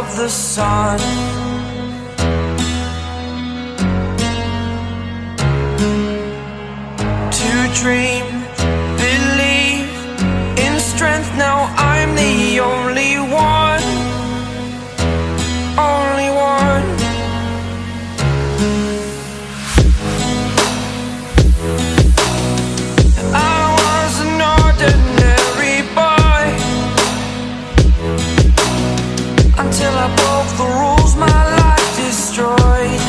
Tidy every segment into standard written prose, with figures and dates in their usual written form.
of the sun. To dream, believe in strength. Now I'm the only one, only one. I was an ordinary boy until I broke the rules. My life destroyed,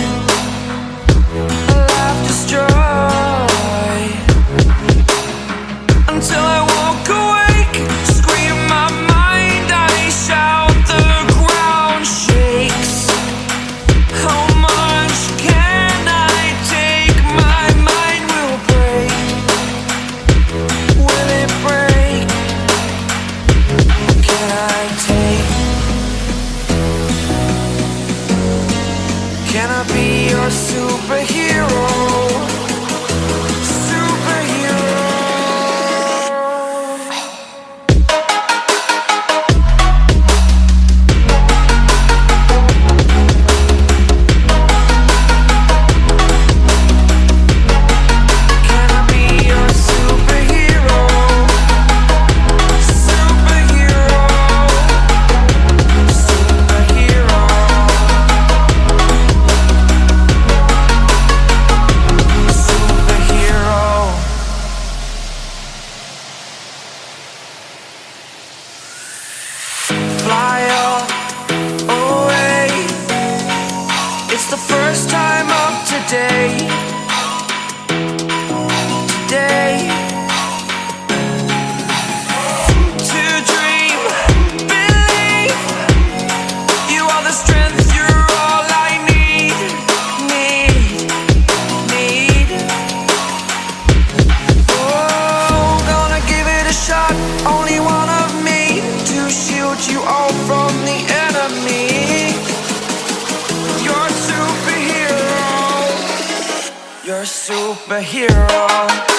a life destroyed. Until I woke awake, scream my mind, I shout, the ground shakes. How much can I take? My mind will break. Will it break? Can I take? Can I be your superhero? Fly away. It's the first time of today. Today. To dream, believe. You are the strength, you're all I need. Oh, gonna give it a shot. Only one of me to shield you all from the enemy. You're a superhero. You're a superhero.